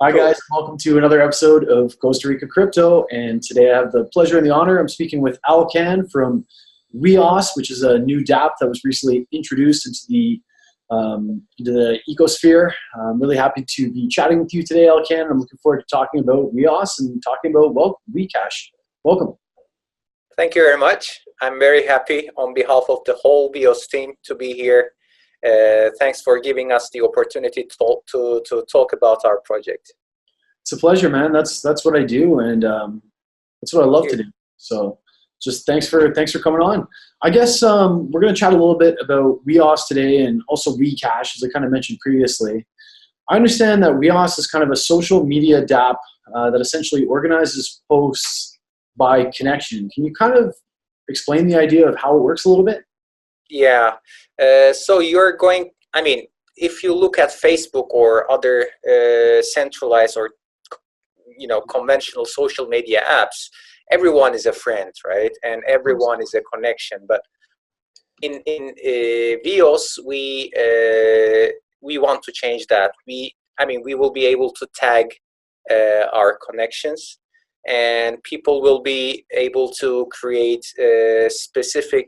Hi Cool. guys, welcome to another episode of Costa Rica Crypto, and today I have the pleasure and the honor. I'm speaking with Alcan from WEOS, which is a new DApp that was recently introduced into the ecosphere. I'm really happy to be chatting with you today, Alcan. I'm looking forward to talking about WEOS and talking about, well, Wecash. Welcome. Thank you very much. I'm very happy on behalf of the whole WEOS team to be here. Thanks for giving us the opportunity to talk about our project. It's a pleasure, man. That's what I do, and that's what I love to do. So, just thanks for coming on. I guess we're going to chat a little bit about WEOS today, and also Wecash, as I kind of mentioned previously. I understand that WEOS is kind of a social media DApp that essentially organizes posts by connection. Can you kind of explain the idea of how it works a little bit? Yeah. So you're going. I mean, if you look at Facebook or other centralized or conventional social media apps, everyone is a friend, right? And everyone is a connection. But in WEOS, we want to change that. We will be able to tag our connections, and people will be able to create specific,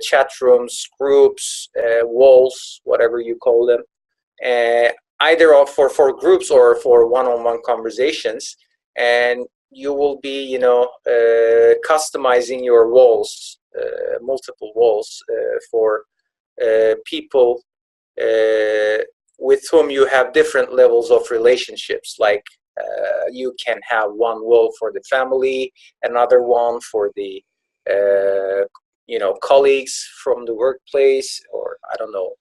chat rooms, groups, walls, whatever you call them. Either for groups or for one-on-one conversations, and you will be customizing your walls, multiple walls for people with whom you have different levels of relationships. Like you can have one wall for the family, another one for the colleagues from the workplace, or I don't know,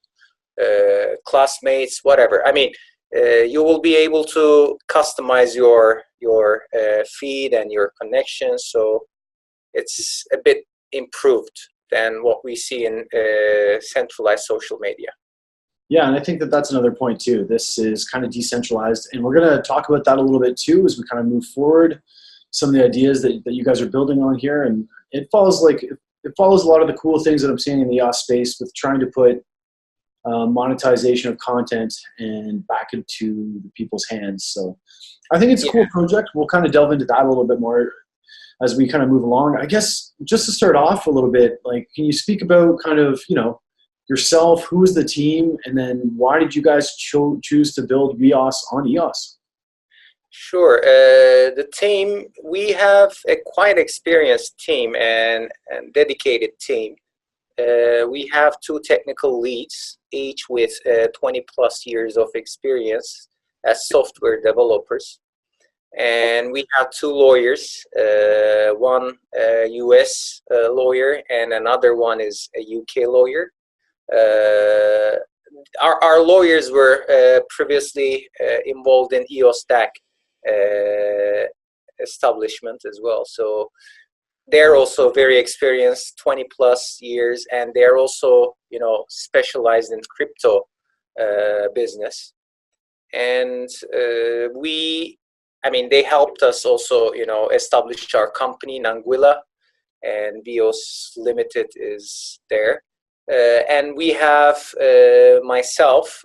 classmates, whatever. I mean, you will be able to customize your feed and your connections, so it's a bit improved than what we see in centralized social media. Yeah, and I think that that's another point too. This is kind of decentralized, and we're going to talk about that a little bit too as we kind of move forward. Some of the ideas that you guys are building on here, and it follows a lot of the cool things that I'm seeing in the EOS space with trying to put monetization of content and back into the people's hands. So I think it's a cool project. We'll kind of delve into that a little bit more as we kind of move along. I guess just to start off a little bit, can you speak about kind of, yourself, who is the team, and then why did you guys choose to build WEOS on EOS? Sure. The team, we have a quite experienced team and dedicated team. We have two technical leads, each with 20 plus years of experience as software developers. And we have two lawyers, one US lawyer and another one is a UK lawyer. Our lawyers were previously involved in EOS DAC establishment as well. So they're also very experienced, 20 plus years, and they're also, specialized in crypto business. And they helped us also, establish our company, Nanguilla, and WEOS Limited is there. And we have myself,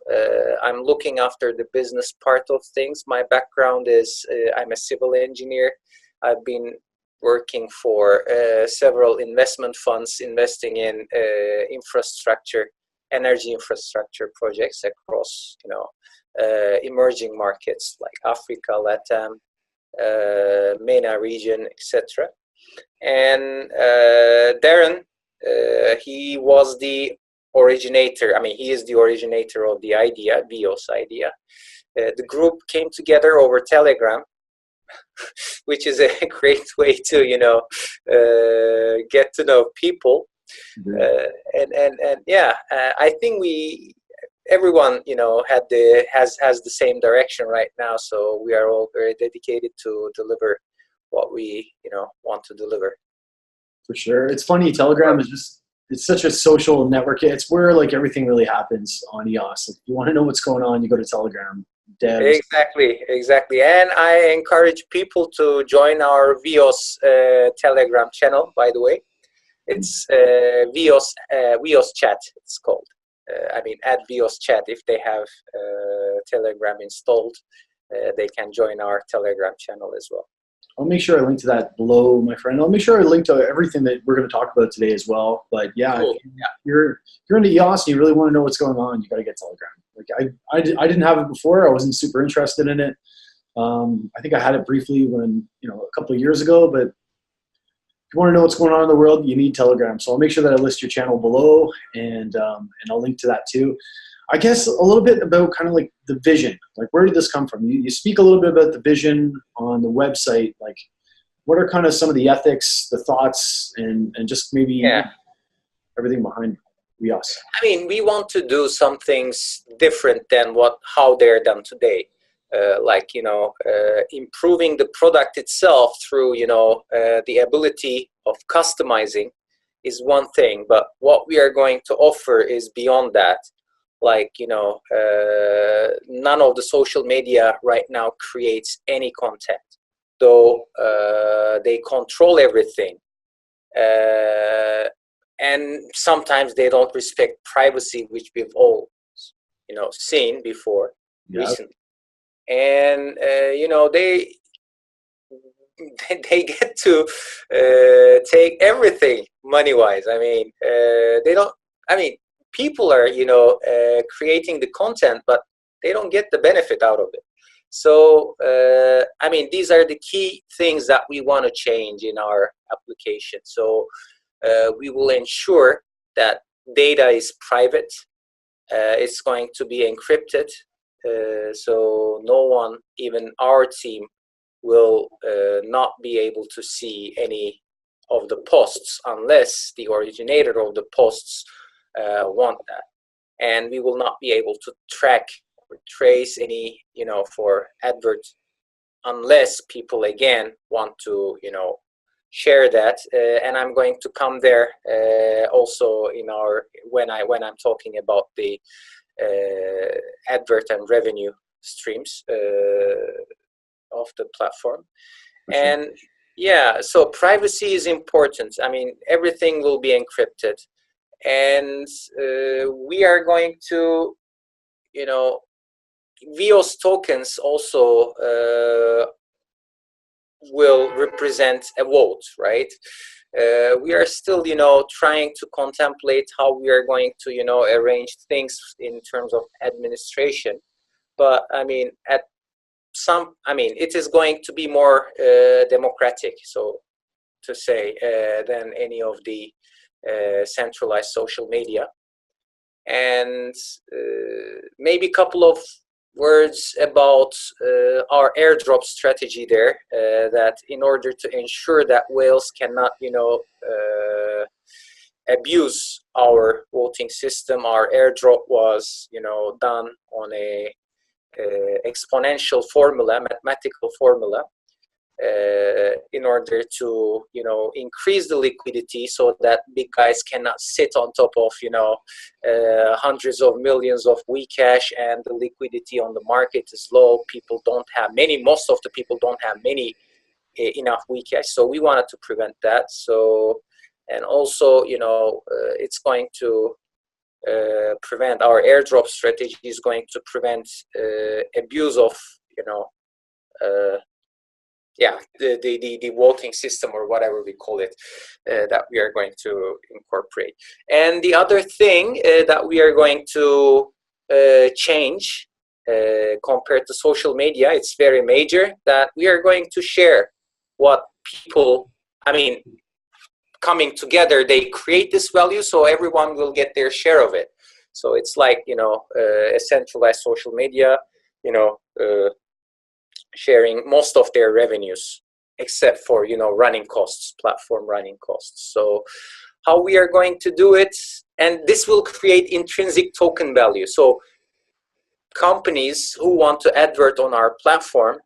I'm looking after the business part of things. My background is I'm a civil engineer. I've been working for several investment funds investing in infrastructure, energy infrastructure projects across, emerging markets like Africa, Latam, MENA region, etc. And Darren, he was the originator. He is the originator of the idea, WEOS idea. The group came together over Telegram, which is a great way to, get to know people. I think everyone, has the same direction right now. So we are all very dedicated to deliver what we, want to deliver. For sure. It's funny, Telegram is it's such a social network. It's where everything really happens on EOS. If you want to know what's going on, you go to Telegram. Devs. Exactly. And I encourage people to join our WEOS Telegram channel, by the way. It's WEOS Chat, it's called. Add WEOS Chat if they have Telegram installed, they can join our Telegram channel as well. I'll make sure I link to that below, my friend. I'll make sure I link to everything that we're going to talk about today as well. But yeah, Cool. if you're into EOS and you really want to know what's going on, you got to get Telegram. Like I didn't have it before. I wasn't super interested in it. I think I had it briefly when, a couple of years ago, but if you want to know what's going on in the world, you need Telegram. So I'll make sure that I list your channel below, and I'll link to that too. I guess a little bit about kind of like the vision. Like, where did this come from? You speak a little bit about the vision on the website. Like, what are kind of some of the ethics, the thoughts, and just maybe everything behind WEOS? I mean, we want to do some things different than how they're done today. Improving the product itself through, the ability of customizing is one thing, but what we are going to offer is beyond that. Like, none of the social media right now creates any content, though they control everything. And sometimes they don't respect privacy, which we've all, seen before recently. And, they get to take everything money-wise. I mean, people are, creating the content, but they don't get the benefit out of it. So, these are the key things that we want to change in our application. So we will ensure that data is private. It's going to be encrypted. So no one, even our team, will not be able to see any of the posts unless the originator of the posts want that. And we will not be able to track or trace any, for adverts unless people, again, want to, share that. And I'm going to come there also in when I'm talking about the advert and revenue streams of the platform. Sure. And so privacy is important. I mean, everything will be encrypted, and we are going to, WEOS tokens also will represent a vote, right? We are still, trying to contemplate how we are going to, arrange things in terms of administration. But it is going to be more democratic, so to say, than any of the centralized social media. And maybe a couple of words about our airdrop strategy there, that in order to ensure that whales cannot, abuse our voting system, our airdrop was, done on a exponential formula, mathematical formula, in order to, increase the liquidity so that big guys cannot sit on top of, hundreds of millions of Wecash, and the liquidity on the market is low. People don't have most of the people don't have enough Wecash. So we wanted to prevent that. So, and also, it's going to prevent, our airdrop strategy is going to prevent abuse of, the voting system, or whatever we call it, that we are going to incorporate. And the other thing that we are going to change compared to social media, it's very major, that we are going to share what people, coming together, they create this value, so everyone will get their share of it. So it's like, a centralized social media, sharing most of their revenues, except for, running costs, platform running costs. So how we are going to do it, and this will create intrinsic token value. So companies who want to advert on our platform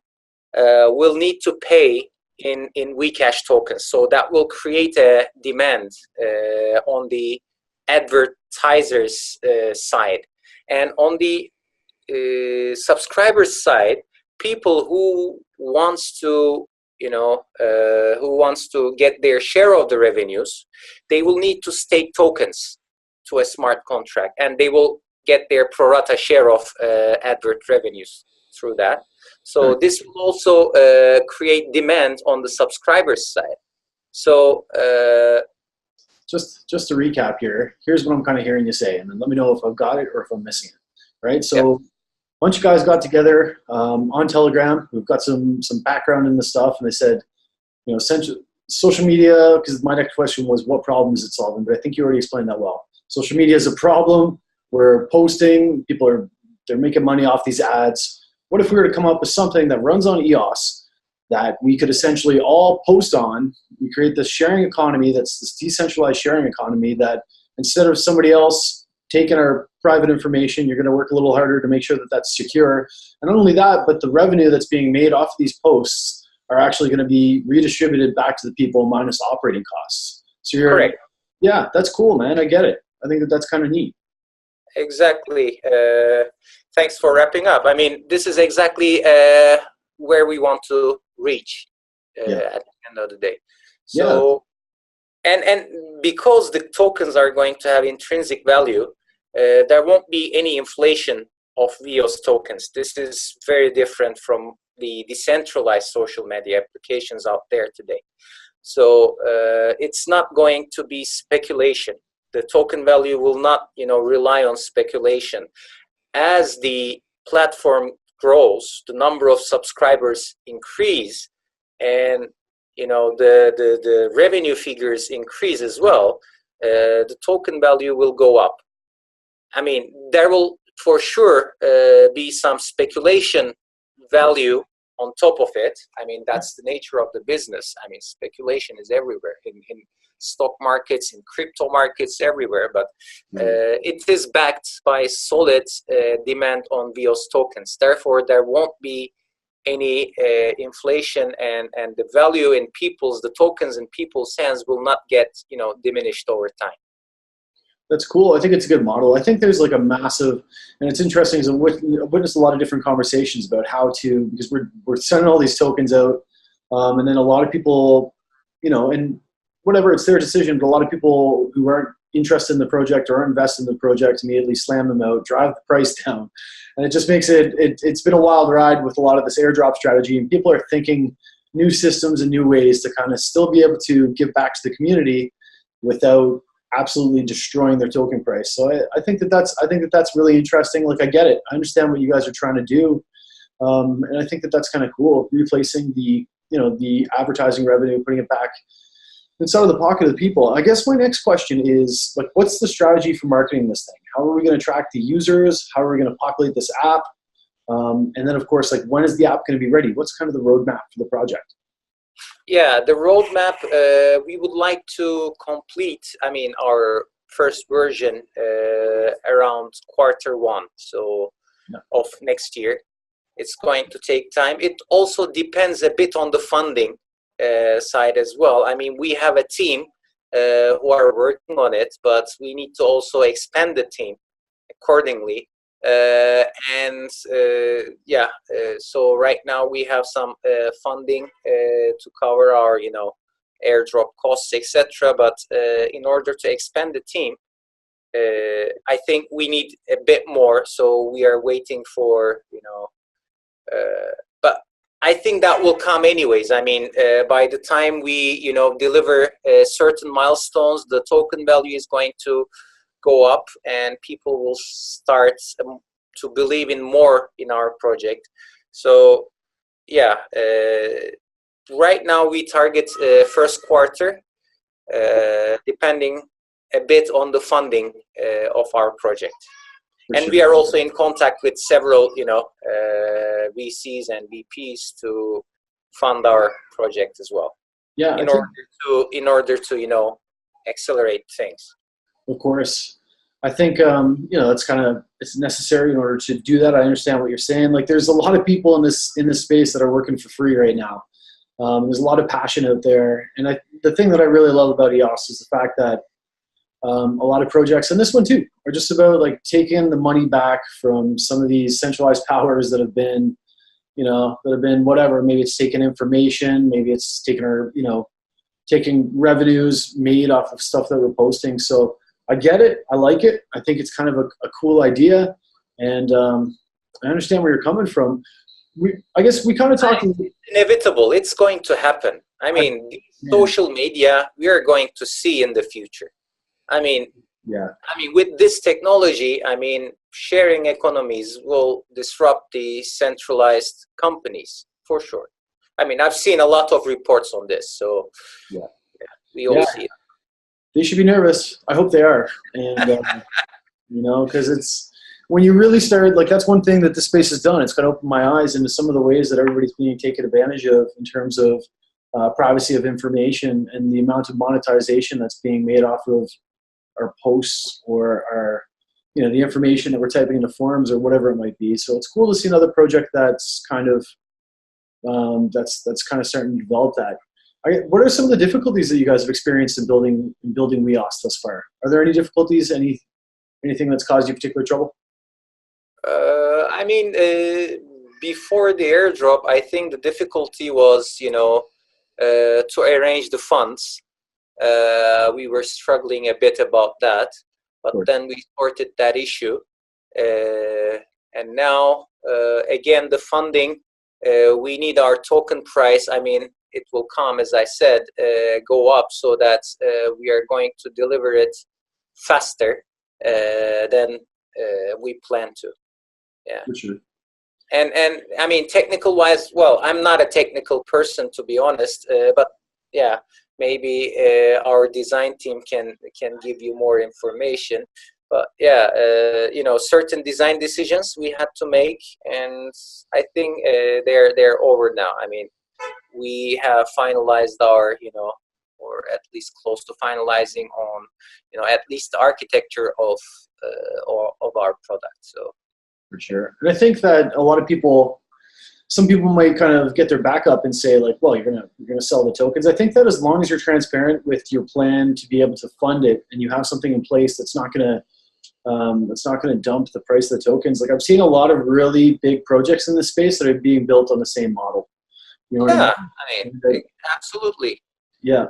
will need to pay in Wecash tokens. So that will create a demand on the advertisers side. And on the subscribers side, people who wants to, who wants to get their share of the revenues, they will need to stake tokens to a smart contract, and they will get their pro rata share of advert revenues through that. So this will also create demand on the subscribers side. So just to recap here, here's what I'm kind of hearing you say, and then let me know if I've got it or if I'm missing it. Right? So a bunch of guys got together on Telegram. We've got some background in the stuff, and they said, you know, essentially social media, because my next question was what problem is it solving, but I think you already explained that well. Social media is a problem. We're posting, they're making money off these ads. What if we were to come up with something that runs on EOS that we could essentially all post on? We create this sharing economy, that's this decentralized sharing economy, that instead of somebody else taking our private information, you're going to work a little harder to make sure that that's secure. And not only that, but the revenue that's being made off these posts are actually going to be redistributed back to the people minus operating costs. So you're, correct. Yeah, that's cool, man. I get it. I think that's kind of neat. Exactly. Thanks for wrapping up. I mean, this is exactly where we want to reach at the end of the day. So, and because the tokens are going to have intrinsic value, there won't be any inflation of WEOS tokens. This is very different from the decentralized social media applications out there today. So it's not going to be speculation. The token value will not, rely on speculation. As the platform grows, the number of subscribers increase, and the revenue figures increase as well, the token value will go up. I mean, there will for sure be some speculation value on top of it. I mean, that's the nature of the business. I mean, speculation is everywhere in stock markets, in crypto markets, everywhere. But it is backed by solid demand on WEOS tokens. Therefore, there won't be any inflation, and the value in the tokens in people's hands will not get, diminished over time. That's cool. I think it's a good model. I think there's like a massive, and it's interesting, because I've witnessed a lot of different conversations about how to, because we're sending all these tokens out, and then a lot of people, and whatever, it's their decision, but a lot of people who aren't interested in the project or aren't invested in the project immediately slam them out, drive the price down. And it just makes it's been a wild ride with a lot of this airdrop strategy, and people are thinking new systems and new ways to kind of still be able to give back to the community without absolutely destroying their token price. So I think that's really interesting. Like, I get it. I understand what you guys are trying to do. And I think that's kind of cool, replacing the advertising revenue, putting it back inside of the pocket of the people. I guess my next question is, like, what's the strategy for marketing this thing? How are we going to track the users? How are we going to populate this app? And then, of course, like, when is the app going to be ready? What's kind of the roadmap for the project? Yeah, the roadmap, we would like to complete, our first version around Q1, of next year. It's going to take time. It also depends a bit on the funding side as well. I mean, we have a team who are working on it, but we need to also expand the team accordingly. So right now we have some funding to cover our airdrop costs, etc. But in order to expand the team, I think we need a bit more, so we are waiting for but I think that will come anyways. I mean, by the time we deliver certain milestones, the token value is going to go up, and people will start to believe in more in our project. So yeah, right now we target first quarter, depending a bit on the funding of our project. And we are also in contact with several VCs and VPs to fund our project as well. Yeah, in order to accelerate things. Of course. I think, it's necessary in order to do that. I understand what you're saying. Like, there's a lot of people in this space that are working for free right now. There's a lot of passion out there. And the thing that I really love about EOS is the fact that a lot of projects, and this one too, are just about like taking the money back from some of these centralized powers that have been, whatever. Maybe it's taking information, maybe it's taking taking revenues made off of stuff that we're posting. So I get it. I like it. I think it's kind of a cool idea, and I understand where you're coming from. I guess we kind of talked. It's inevitable. It's going to happen. I mean, social media, we are going to see in the future. I mean, Yeah. I mean, with this technology, I mean, sharing economies will disrupt the centralized companies for sure. I mean, I've seen a lot of reports on this, so Yeah. we all see it. They should be nervous. I hope they are, and you know, because it's when you really start, like, that's one thing that this space has done. It's kind of opened my eyes into some of the ways that everybody's being taken advantage of in terms of privacy of information and the amount of monetization that's being made off of our posts or our, you know, the information that we're typing into forums or whatever it might be. So it's cool to see another project that's kind of that's kind of starting to develop that. What are some of the difficulties that you guys have experienced in building WEOS thus far? Are there any difficulties? Anything that's caused you particular trouble? I mean, before the airdrop, I think the difficulty was, you know, to arrange the funds. We were struggling a bit about that, but then we sorted that issue. And now, again, the funding, we need our token price. I mean, it will come, as I said, go up so that we are going to deliver it faster than we plan to. Yeah. For sure. And I mean, technical wise, well, I'm not a technical person, to be honest, but yeah, maybe our design team can give you more information. But yeah, you know, certain design decisions we had to make, and I think they're over now. I mean, we have finalized our, you know, or at least close to finalizing on, you know, at least the architecture of our product. So. For sure. And I think that a lot of people, some people might kind of get their back up and say, like, well, you're gonna sell the tokens. I think that as long as you're transparent with your plan to be able to fund it, and you have something in place that's not gonna dump the price of the tokens. Like, I've seen a lot of really big projects in this space that are being built on the same model. You know what I mean, absolutely. Yeah.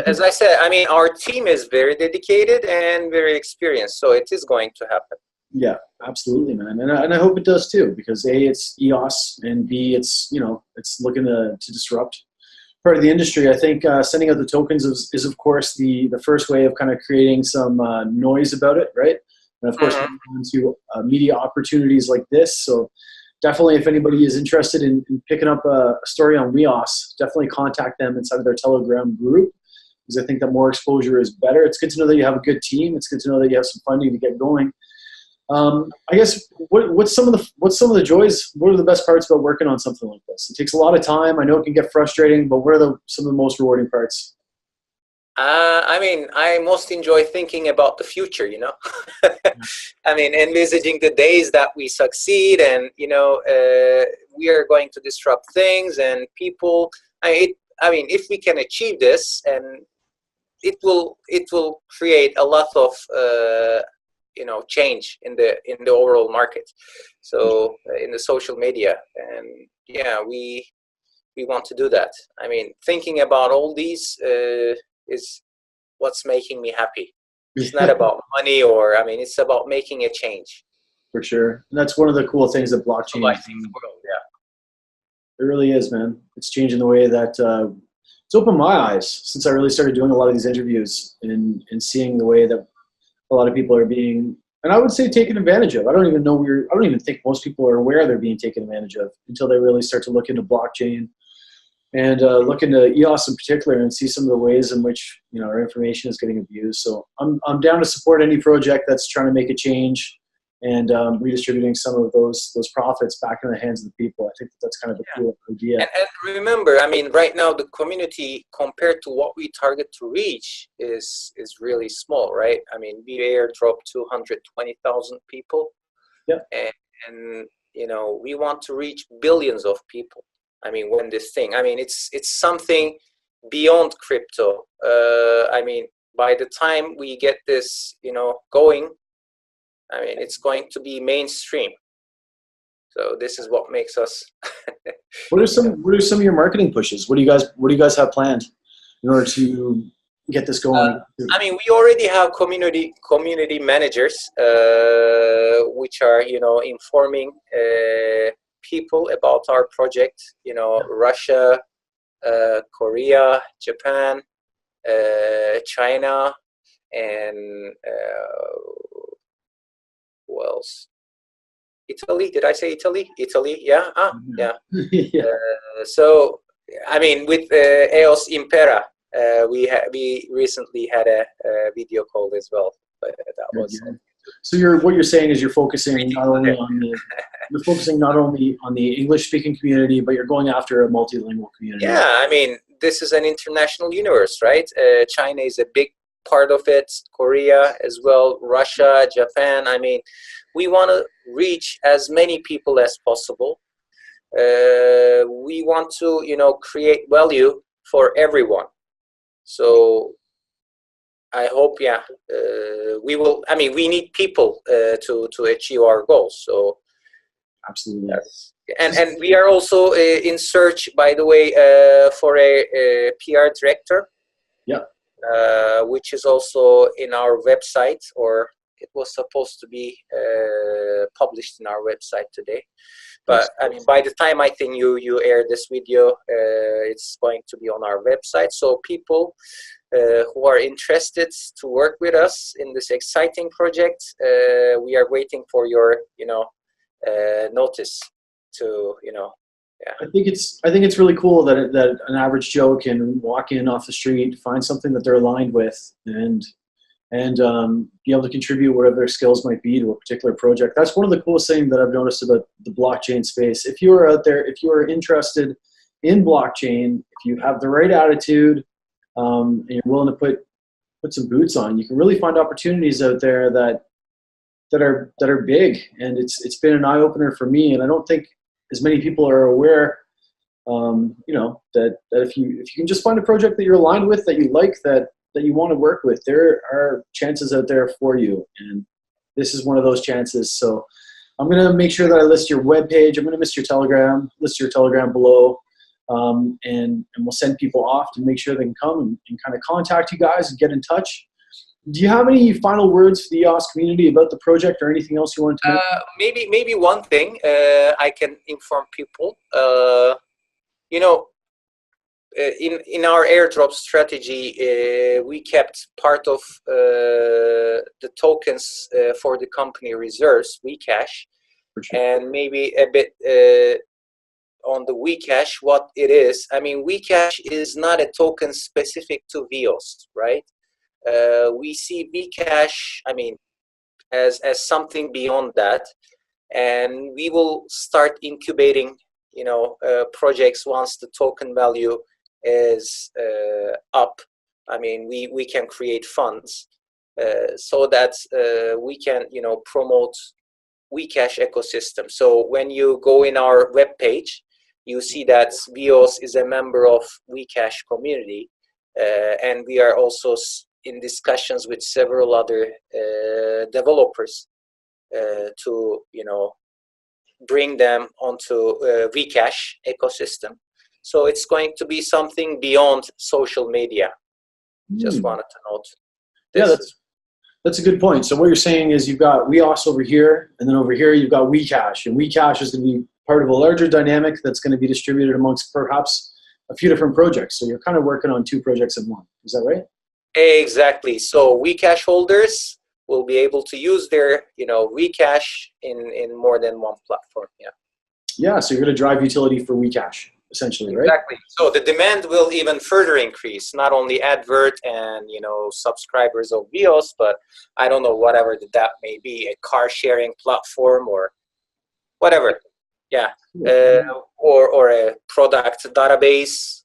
As I said, I mean, our team is very dedicated and very experienced, so it is going to happen. Yeah, absolutely, man, and I hope it does too, because A, it's EOS, and B, it's, you know, it's looking to disrupt part of the industry. I think sending out the tokens is of course the first way of kind of creating some noise about it, right? And of course, into media opportunities like this. So definitely, if anybody is interested in picking up a story on WEOS, definitely contact them inside of their Telegram group, because I think that more exposure is better. It's good to know that you have a good team. It's good to know that you have some funding to get going. I guess what's some of the joys? What are the best parts about working on something like this? It takes a lot of time. I know it can get frustrating, but what are some of the most rewarding parts? I mean, I most enjoy thinking about the future, you know. I mean, envisaging the days that we succeed, and, you know, we are going to disrupt things and people. I mean, if we can achieve this, and it will create a lot of you know, change in the overall market. So in the social media, and yeah, we want to do that. I mean, thinking about all these is what's making me happy. It's not about money, or, I mean, it's about making a change. For sure. And that's one of the cool things that blockchain I think the world, yeah. It really is, man. It's changing the way that it's opened my eyes since I really started doing a lot of these interviews and seeing the way that a lot of people are being, and I would say, taken advantage of. I don't even think most people are aware they're being taken advantage of until they really start to look into blockchain and look into EOS in particular and see some of the ways in which, you know, our information is getting abused. So I'm down to support any project that's trying to make a change and redistributing some of those profits back in the hands of the people. I think that's kind of a cool idea. And remember, I mean, right now the community, compared to what we target to reach, is really small, right? I mean, we airdropped 220,000 people. Yeah. And you know, we want to reach billions of people. I mean, when this thing, I mean, it's something beyond crypto. I mean, by the time we get this, you know, going, I mean, it's going to be mainstream. So this is what makes us. What are some of your marketing pushes? What do you guys have planned in order to get this going? I mean, we already have community managers, which are, you know, informing people about our project. You know, Russia, Korea, Japan, China, and who else? Italy. Did I say Italy? Italy. Yeah. Yeah. Yeah. So, I mean, with EOS Impera, we recently had a video call as well. That was. So what you're saying is you're focusing not only on the English speaking community, but you're going after a multilingual community. Yeah, I mean, this is an international universe, right? China is a big part of it, Korea as well, Russia, Japan. I mean, we want to reach as many people as possible. We want to, you know, create value for everyone. So I hope, yeah, we will. I mean, we need people to achieve our goals. So absolutely. Yes. And we are also in search, by the way, for a PR director. Yeah. Which is also in our website, or it was supposed to be published in our website today. But I mean, by the time I think you air this video, it's going to be on our website. So people who are interested to work with us in this exciting project, we are waiting for your, you know, notice to, you know. Yeah. I think it's really cool that an average Joe can walk in off the street, find something that they're aligned with, and be able to contribute whatever their skills might be to a particular project. That's one of the coolest things that I've noticed about the blockchain space. If you are out there, if you are interested in blockchain, if you have the right attitude, and you're willing to put some boots on, you can really find opportunities out there that are big. And it's been an eye opener for me. And I don't think as many people are aware, you know, that if you can just find a project that you're aligned with, that you like, that you want to work with, there are chances out there for you. And this is one of those chances. So I'm going to make sure that I list your webpage. I'm going to list your Telegram below. And we'll send people off to make sure they can come and kind of contact you guys and get in touch. Do you have any final words for the EOS community about the project or anything else you want to make? Maybe one thing I can inform people. You know, in our airdrop strategy, we kept part of the tokens for the company reserves, Wecash, and maybe a bit on the Wecash, what it is. I mean, Wecash is not a token specific to WEOS, right? We see Wecash, I mean, as something beyond that, and we will start incubating, you know, projects once the token value is up. I mean, we can create funds so that we can, you know, promote Wecash ecosystem. So when you go in our webpage, you see that WEOS is a member of Wecash community, and we are also in discussions with several other developers to, you know, bring them onto Wecash ecosystem. So it's going to be something beyond social media. Just wanted to note this. Yeah, that's a good point. So what you're saying is you've got WEOS over here, and then over here you've got Wecash, and Wecash is going to be part of a larger dynamic that's going to be distributed amongst perhaps a few different projects. So you're kind of working on two projects in one. Is that right? Exactly. So Wecash holders will be able to use their, you know, Wecash in more than one platform. Yeah. Yeah. So you're going to drive utility for Wecash, essentially, right? Exactly. So the demand will even further increase, not only advert and, you know, subscribers of WEOS, but I don't know, whatever that may be, a car sharing platform or whatever. Yeah. Or a product database,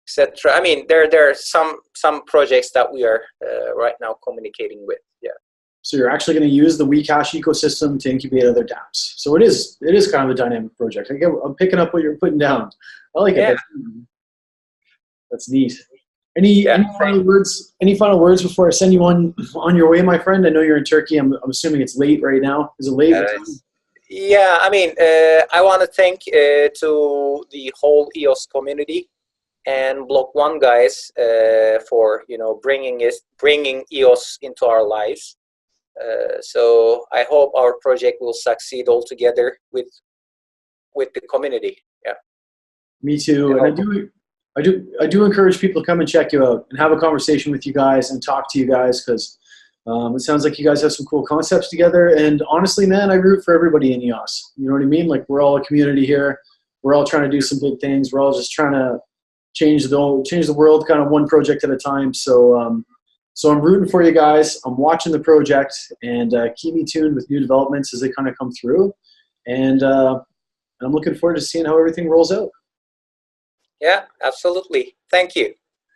etc. I mean, there are some projects that we are right now communicating with. Yeah. So you're actually going to use the Wecash ecosystem to incubate other dApps. So it is kind of a dynamic project. I'm picking up what you're putting down. I like it. Yeah. That's neat. Any final words? Any final words before I send you on your way, my friend? I know you're in Turkey. I'm assuming it's late right now. Is it late? Yeah, I mean, I want to thank to the whole EOS community and Block.one guys for bringing EOS into our lives. So I hope our project will succeed all together with the community. Yeah. Me too. And I do encourage people to come and check you out and have a conversation with you guys and talk to you guys, because it sounds like you guys have some cool concepts together. And honestly, man, I root for everybody in EOS. You know what I mean? Like, we're all a community here. We're all trying to do some big things. We're all just trying to change the world kind of one project at a time. So so I'm rooting for you guys. I'm watching the project, and keep me tuned with new developments as they kind of come through. And I'm looking forward to seeing how everything rolls out. Yeah, absolutely. Thank you.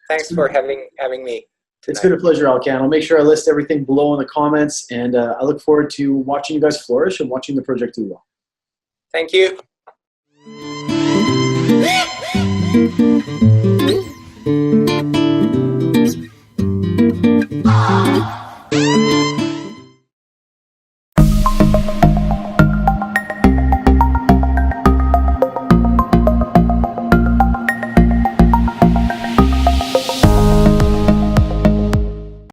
Thanks for having me tonight. It's been a pleasure, Alcan. I'll make sure I list everything below in the comments, and I look forward to watching you guys flourish and watching the project do well. Thank you.